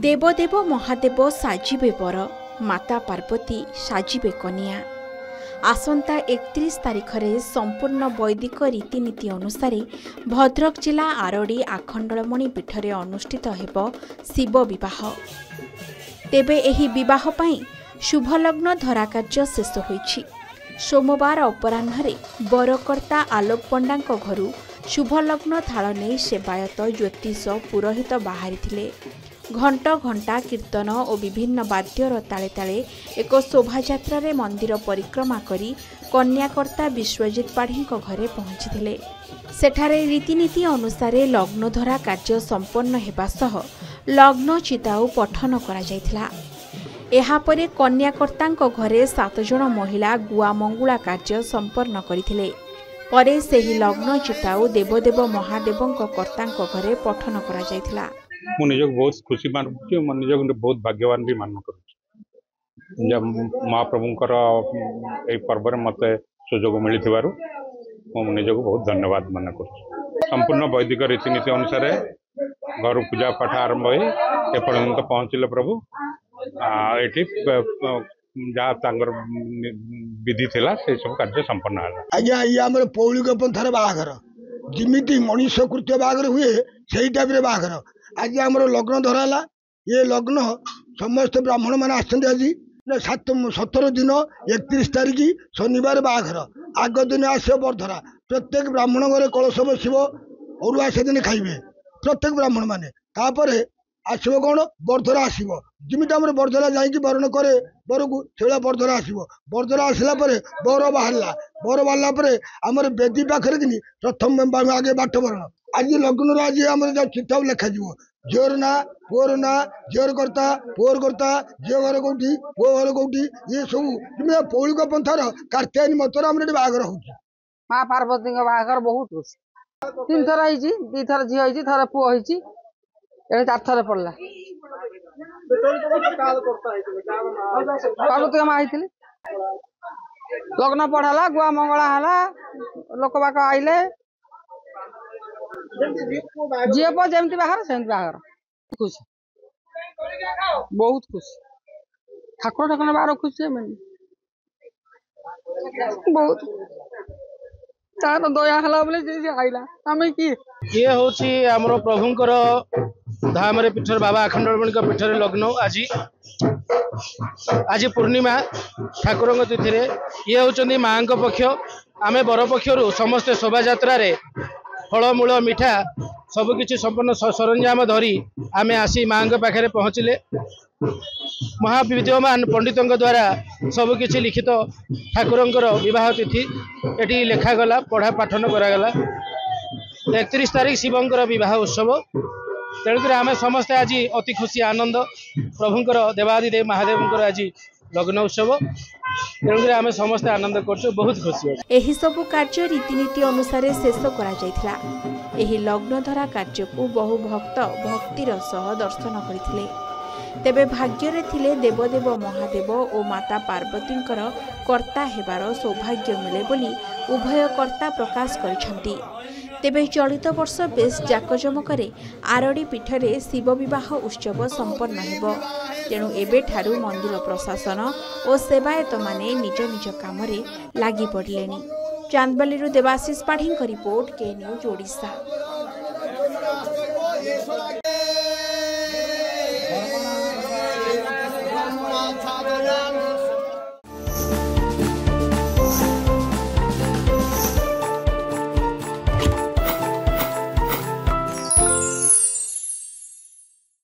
देवदेव महादेव साजिबे बर माता पार्वती साजिबे कन्या। आसंता 31 तारिख रे संपूर्ण वैदिक रीतिनीति अनुसार भद्रक जिला आरडी आखंडलमणि पीठ रे अनुष्ठित हेब शिव विवाह। तेबे एही विवाह पई शुभ लग्न धरा कार्य शेष होईछि। सोमवार अपराह्न बरकर्ता आलोक पंडा घरु शुभ लग्न थाल नहीं सेवायत ज्योतिष पुरोहित बाहरी थिले। घंट घंटा कीर्तन और विभिन्न वाद्यर ताले ताले एक शोभायात्रा रे मंदिर परिक्रमा करी कन्याकर्ता विश्वजित पाढ़ी घरे पहुंची। सेठारे रीतिनीति अनुसार लग्नधरा कार्य संपन्न हेबा सह लग्न चिताऊ पठन करा जायथिला। एहापरे कन्याकर्ता घरे 7 जन महिला गुआ मंगुला कार्य संपन्न करथिले। परे सेही लग्न चिताऊ देवदेव महादेव कर्ता घरे पठन करा जायथिला। मु निजक बहुत खुशी मानुची, मु निजक बहुत भाग्यवान भी मान करुची। जब महाप्रभुंकर ए पर्व रे मते सुजोग मिली थिबारु मु निजक बहुत धन्यवाद मान करुची। संपूर्ण वैदिक रीतिनीति अनुसार घर पूजा पाठ आरंभ होई ए पर्यंत पहुंचले प्रभु। एठी जहाँ तांगर विधि थिला से सब कार्य संपन्न होला। आज्ञा ये हमर पौलिक पंथर बाहागर जिमिति मनीष कृत्य बाहागर हुए सेही टाइप रे बाहागर। आज हमर लग्न धराला। ये लग्न समस्त ब्राह्मण मान आछन। आज 17 दिन 31 तारीख शनिवार बाहागर। आग दिन आसे बरधरा। प्रत्येक ब्राह्मण घरे कलश बसिबो अरुआ से दिन खाइबे प्रत्येक ब्राह्मण माने। तापरे आसो कौन बरधरा आसो जमी बरधरा जाकि बरण करे बर को से बरधरा आसो। बरधरा आसला बर बाहर आमर बेदी पाखे कि प्रथम आगे बाट बरण। आज लग्न आज आम चिठा लेखा झीर ना पुअर ना झीर करता पुअर करता झील घर कौटी पुओ घर कौटी ये सब पौलिक पंथार कार्त्यायनी मतरे आम बाहागर हो। माँ पार्वती बाहागर बहुत खुशी। 3 थर होती 2 थर झी होती थर पुओ होती 4 थर पड़ला। पार्वती माँ होती लग्न पढ़ाला गुआ मंगला है लोक बाक आइले झील पुओ जमी बाहर सेमती बाहर। खुशी बहुत खुशी ठाकुर ठाकुर बाहर खुशी बहुत तार दया हला बोले आइला आम कि ये हूँ आमर प्रभुंकर धाम रे पीठर बाबा आखंडलमणि पीठर लग्न आज पूर्णिमा ठाकुर तिथि रे ये होचंदी माँ पक्ष। आमे बर पक्षर समस्त शोभायात्रा रे फलमूल मिठा सबकि संपन्न सरंजाम धरी आमे आसी माँ पाखे पहुँचले। महाविद्यमान पंडितों द्वारा सबकि लिखित ठाकुरंकर विवाह तिथि एटी लेखागला पढ़ा पाठन करागला। 31 तारीख शिवंकर विवाह उत्सव। तेणुक आम समस्ते आज अति खुशी आनंद प्रभुंकर देवादिदेव महादेव आज लग्न उत्सव। तेणुक आम समस्ते आनंद कर बहुत खुशी। एही सबु कार्य रीतिनीति अनुसार शेष करा जायथिला। एही लग्नधरा कार्य को बहु भक्त भक्तिर सह दर्शन करथिले। तेबे भाग्य थिले देवदेव महादेव और माता पार्वतींकर कर्ता हेबार सौभाग्य मिले बोली उभय कर्ता प्रकाश करिसंती। तेबे चलित वर्ष बेस जाकजमकरे आरडी पीठरे शिव विवाह उत्सव संपन्न हेब। तेणु एबे ठारू मंदिर प्रशासन और सेवायत माने निज निज काम रे लागि पड़िलेनी। चांदबाली देवाशीष पाढ़ी रिपोर्ट के न्यूज ओडिशा।